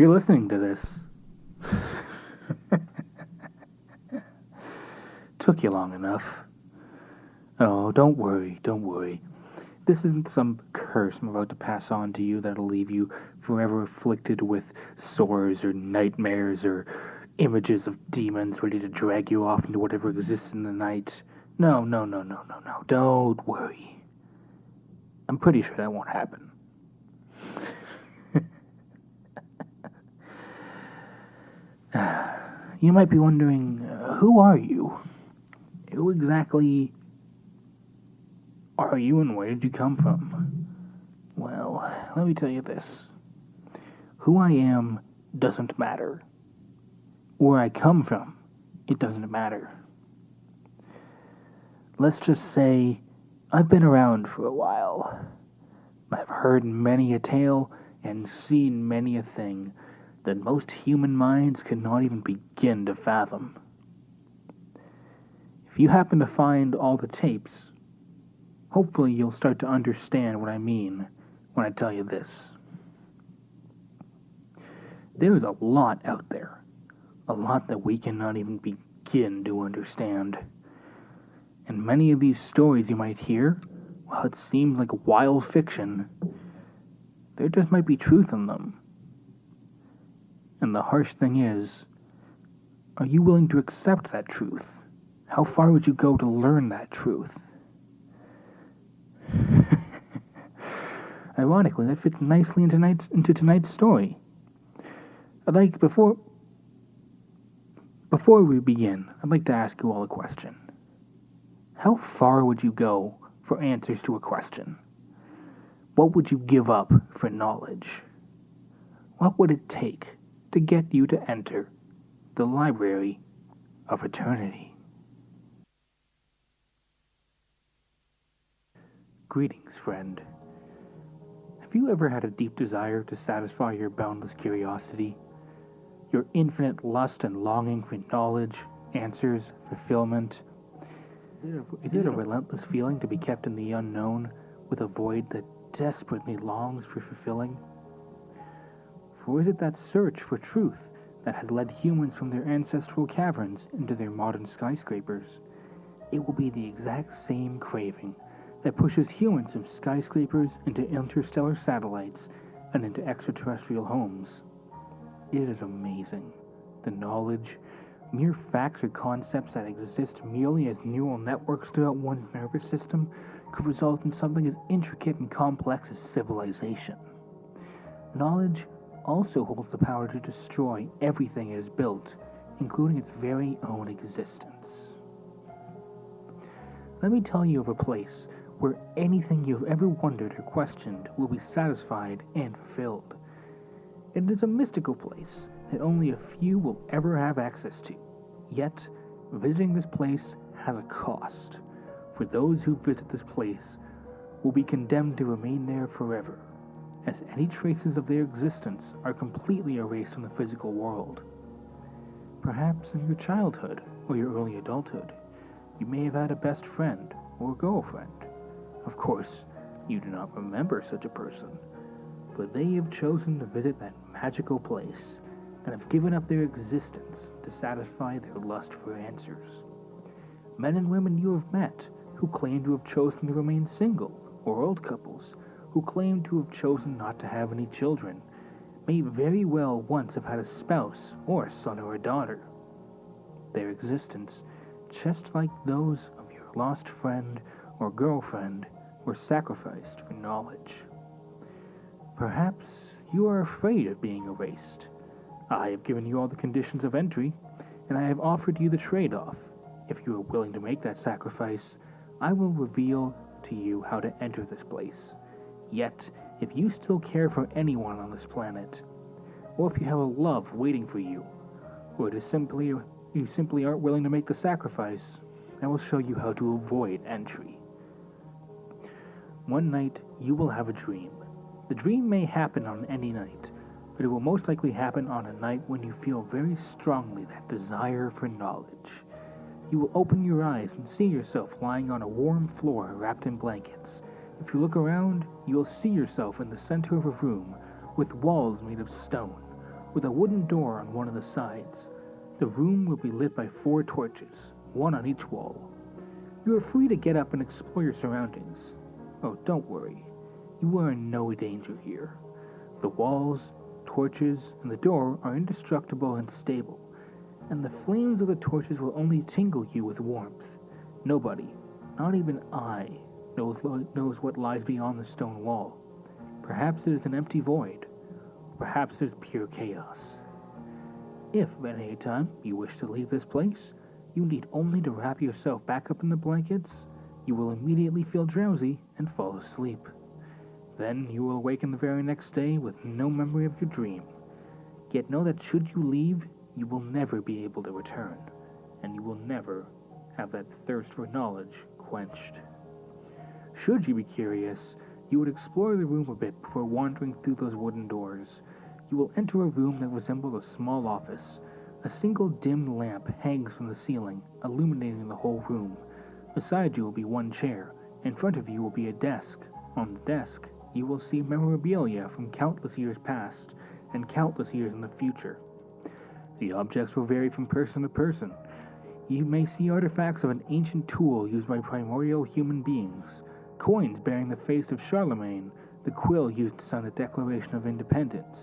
you're listening to this, took you long enough. Oh, don't worry, don't worry. This isn't some curse I'm about to pass on to you that'll leave you forever afflicted with sores or nightmares or images of demons ready to drag you off into whatever exists in the night. No, no, no, no, no, no. Don't worry. I'm pretty sure that won't happen. You might be wondering, who are you? Who exactly are you and where did you come from? Well, let me tell you this. Who I am doesn't matter. Where I come from, it doesn't matter. Let's just say I've been around for a while. I've heard many a tale and seen many a thing that most human minds cannot even begin to fathom. If you happen to find all the tapes, hopefully you'll start to understand what I mean when I tell you this. There's a lot out there, a lot that we cannot even begin to understand. And many of these stories you might hear, while it seems like wild fiction, there just might be truth in them. And the harsh thing is, are you willing to accept that truth? How far would you go to learn that truth? Ironically, that fits nicely into tonight's story. Before we begin, I'd like to ask you all a question. How far would you go for answers to a question? What would you give up for knowledge? What would it take to get you to enter the library of eternity? Greetings, friend. Have you ever had a deep desire to satisfy your boundless curiosity? Your infinite lust and longing for knowledge, answers, fulfillment? Is it a relentless feeling to be kept in the unknown with a void that desperately longs for fulfilling? Or is it that search for truth that has led humans from their ancestral caverns into their modern skyscrapers? It will be the exact same craving that pushes humans from skyscrapers into interstellar satellites and into extraterrestrial homes. It is amazing. The knowledge, mere facts or concepts that exist merely as neural networks throughout one's nervous system could result in something as intricate and complex as civilization. Knowledge also holds the power to destroy everything it has built, including its very own existence. Let me tell you of a place where anything you've ever wondered or questioned will be satisfied and fulfilled. It is a mystical place that only a few will ever have access to. Yet, visiting this place has a cost, for those who visit this place will be condemned to remain there forever, as any traces of their existence are completely erased from the physical world. Perhaps in your childhood or your early adulthood, you may have had a best friend or girlfriend. Of course, you do not remember such a person, but they have chosen to visit that magical place and have given up their existence to satisfy their lust for answers. Men and women you have met who claim to have chosen to remain single, or old couples who claim to have chosen not to have any children, may very well once have had a spouse or a son or a daughter. Their existence, just like those of your lost friend or girlfriend, were sacrificed for knowledge. Perhaps you are afraid of being erased. I have given you all the conditions of entry, and I have offered you the trade-off. If you are willing to make that sacrifice, I will reveal to you how to enter this place. Yet, if you still care for anyone on this planet, or if you have a love waiting for you, or it is you simply aren't willing to make the sacrifice, I will show you how to avoid entry. One night, you will have a dream. The dream may happen on any night, but it will most likely happen on a night when you feel very strongly that desire for knowledge. You will open your eyes and see yourself lying on a warm floor wrapped in blankets. If you look around, you will see yourself in the center of a room with walls made of stone, with a wooden door on one of the sides. The room will be lit by 4 torches, one on each wall. You are free to get up and explore your surroundings. Oh, don't worry. You are in no danger here. The walls, torches, and the door are indestructible and stable, and the flames of the torches will only tingle you with warmth. Nobody, not even I, knows what lies beyond the stone wall. Perhaps it is an empty void. Perhaps it is pure chaos. If at any time you wish to leave this place, you need only to wrap yourself back up in the blankets. You will immediately feel drowsy and fall asleep. Then you will awaken the very next day with no memory of your dream. Yet know that should you leave, you will never be able to return, and you will never have that thirst for knowledge quenched. Should you be curious, you would explore the room a bit before wandering through those wooden doors. You will enter a room that resembles a small office. A single dim lamp hangs from the ceiling, illuminating the whole room. Beside you will be one chair. In front of you will be a desk. On the desk, you will see memorabilia from countless years past and countless years in the future. The objects will vary from person to person. You may see artifacts of an ancient tool used by primordial human beings, coins bearing the face of Charlemagne, the quill used to sign the Declaration of Independence,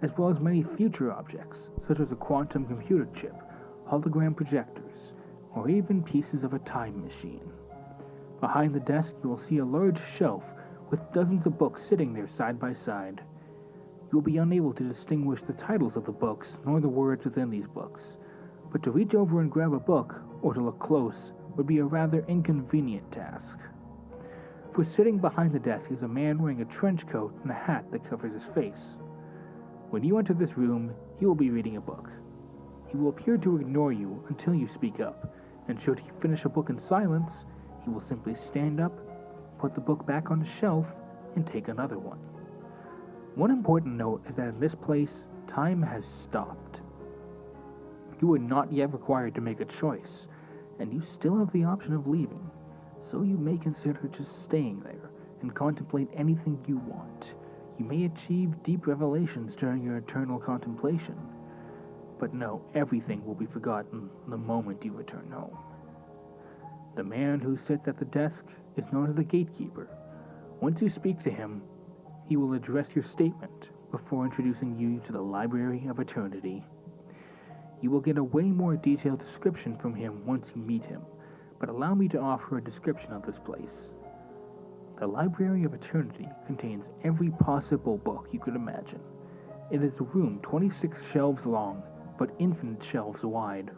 as well as many future objects, such as a quantum computer chip, hologram projectors, or even pieces of a time machine. Behind the desk, you will see a large shelf with dozens of books sitting there side by side. You will be unable to distinguish the titles of the books nor the words within these books, but to reach over and grab a book, or to look close, would be a rather inconvenient task. For sitting behind the desk is a man wearing a trench coat and a hat that covers his face. When you enter this room, he will be reading a book. He will appear to ignore you until you speak up, and should he finish a book in silence, he will simply stand up, put the book back on the shelf, and take another one. One important note is that in this place, time has stopped. You are not yet required to make a choice, and you still have the option of leaving, so you may consider just staying there and contemplate anything you want. You may achieve deep revelations during your eternal contemplation, but know everything will be forgotten the moment you return home. The man who sits at the desk is known as the gatekeeper. Once you speak to him, he will address your statement before introducing you to the Library of Eternity. You will get a way more detailed description from him once you meet him, but allow me to offer a description of this place. The Library of Eternity contains every possible book you could imagine. It is a room 26 shelves long, but infinite shelves wide.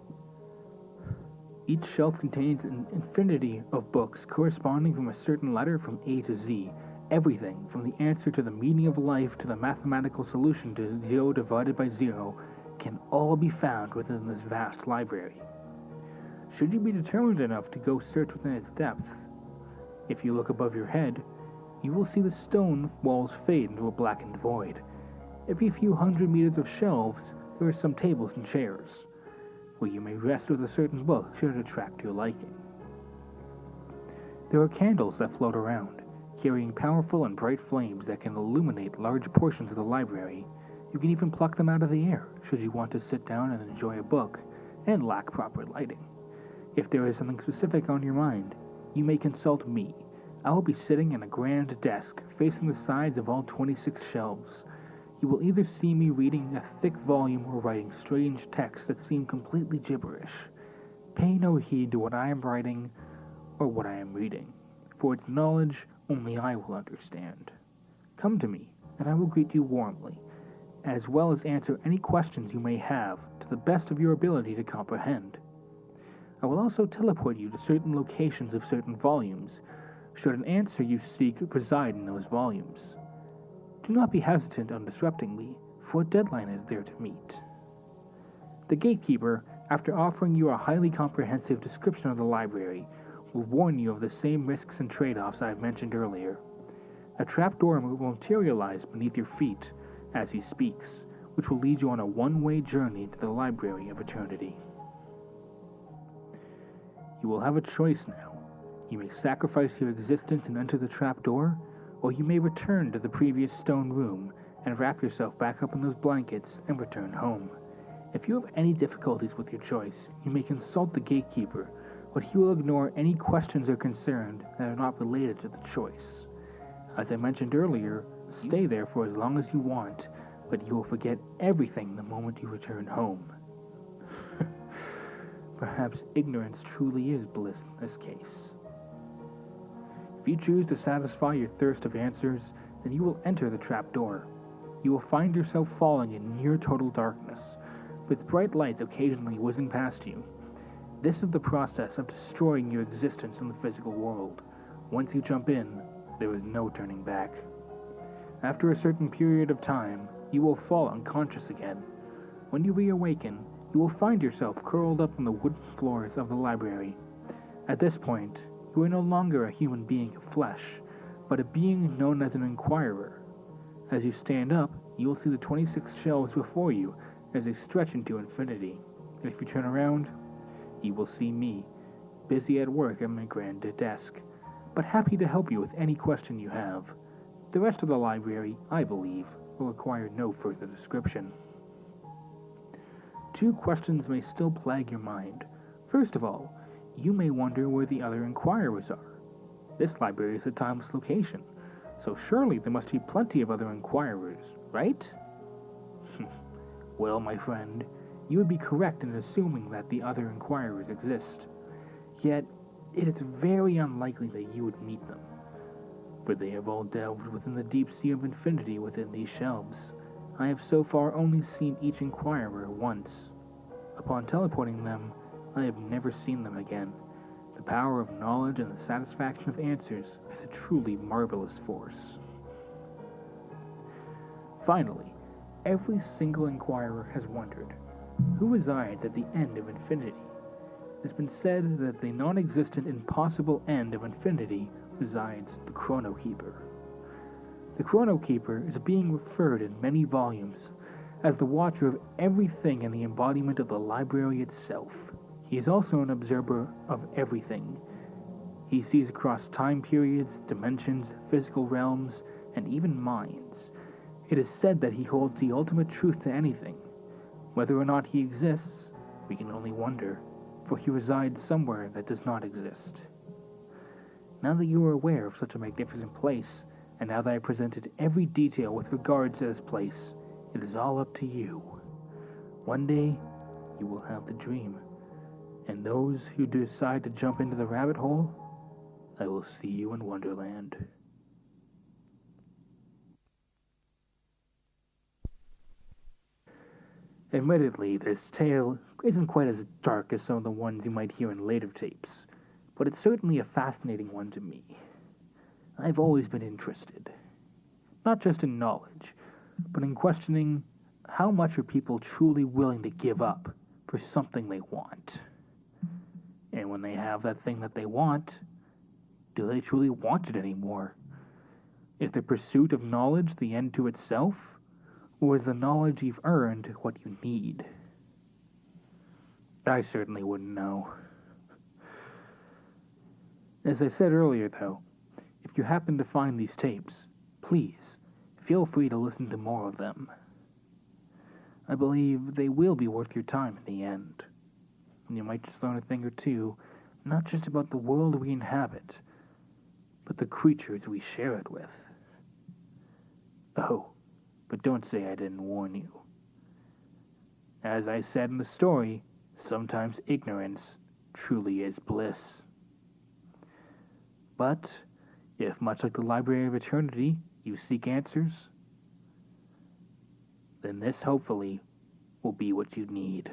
Each shelf contains an infinity of books corresponding from a certain letter from A to Z. Everything from the answer to the meaning of life to the mathematical solution to 0 divided by 0 can all be found within this vast library. Should you be determined enough to go search within its depths, if you look above your head, you will see the stone walls fade into a blackened void. Every few hundred meters of shelves, there are some tables and chairs, where you may rest with a certain book should it attract your liking. There are candles that float around, carrying powerful and bright flames that can illuminate large portions of the library. You can even pluck them out of the air should you want to sit down and enjoy a book and lack proper lighting. If there is something specific on your mind, you may consult me. I will be sitting in a grand desk facing the sides of all 26 shelves. You will either see me reading a thick volume or writing strange texts that seem completely gibberish. Pay no heed to what I am writing or what I am reading, for its knowledge only I will understand. Come to me, and I will greet you warmly, as well as answer any questions you may have to the best of your ability to comprehend. I will also teleport you to certain locations of certain volumes, should an answer you seek reside in those volumes. Do not be hesitant on disrupting me, for a deadline is there to meet. The gatekeeper, after offering you a highly comprehensive description of the library, will warn you of the same risks and trade-offs I have mentioned earlier. A trapdoor will materialize beneath your feet as he speaks, which will lead you on a one-way journey to the Library of Eternity. You will have a choice now. You may sacrifice your existence and enter the trapdoor, or you may return to the previous stone room and wrap yourself back up in those blankets and return home. If you have any difficulties with your choice, you may consult the gatekeeper, but he will ignore any questions or concerns that are not related to the choice. As I mentioned earlier, stay there for as long as you want, but you will forget everything the moment you return home. Perhaps ignorance truly is bliss in this case. If you choose to satisfy your thirst of answers, then you will enter the trapdoor. You will find yourself falling in near total darkness, with bright lights occasionally whizzing past you. This is the process of destroying your existence in the physical world. Once you jump in, there is no turning back. After a certain period of time, you will fall unconscious again. When you reawaken, you will find yourself curled up on the wooden floors of the library. At this point, you are no longer a human being of flesh, but a being known as an inquirer. As you stand up, you will see the 26 shelves before you as they stretch into infinity. And if you turn around, you will see me, busy at work at my grand desk, but happy to help you with any question you have. The rest of the library, I believe, will require no further description. 2 questions may still plague your mind. First of all, you may wonder where the other inquirers are. This library is a timeless location, so surely there must be plenty of other inquirers, right? Well, my friend, you would be correct in assuming that the other inquirers exist. Yet, it is very unlikely that you would meet them, for they have all delved within the deep sea of infinity within these shelves. I have so far only seen each inquirer once. Upon teleporting them, I have never seen them again. The power of knowledge and the satisfaction of answers is a truly marvelous force. Finally, every single inquirer has wondered, who resides at the end of infinity? It has been said that the non-existent impossible end of infinity resides the Chrono Keeper. The Chrono Keeper is a being referred in many volumes as the watcher of everything and the embodiment of the library itself. He is also an observer of everything. He sees across time periods, dimensions, physical realms, and even minds. It is said that he holds the ultimate truth to anything. Whether or not he exists, we can only wonder, for he resides somewhere that does not exist. Now that you are aware of such a magnificent place, and now that I have presented every detail with regards to this place, it is all up to you. One day, you will have the dream, and those who decide to jump into the rabbit hole, I will see you in Wonderland. Admittedly, this tale isn't quite as dark as some of the ones you might hear in later tapes, but it's certainly a fascinating one to me. I've always been interested, not just in knowledge, but in questioning how much are people truly willing to give up for something they want. And when they have that thing that they want, do they truly want it anymore? Is the pursuit of knowledge the end to itself? Or is the knowledge you've earned what you need? I certainly wouldn't know. As I said earlier, though, if you happen to find these tapes, please feel free to listen to more of them. I believe they will be worth your time in the end. And you might just learn a thing or two, not just about the world we inhabit, but the creatures we share it with. Oh, but don't say I didn't warn you. As I said in the story, sometimes ignorance truly is bliss. But, if much like the Library of Eternity, you seek answers, then this hopefully will be what you need.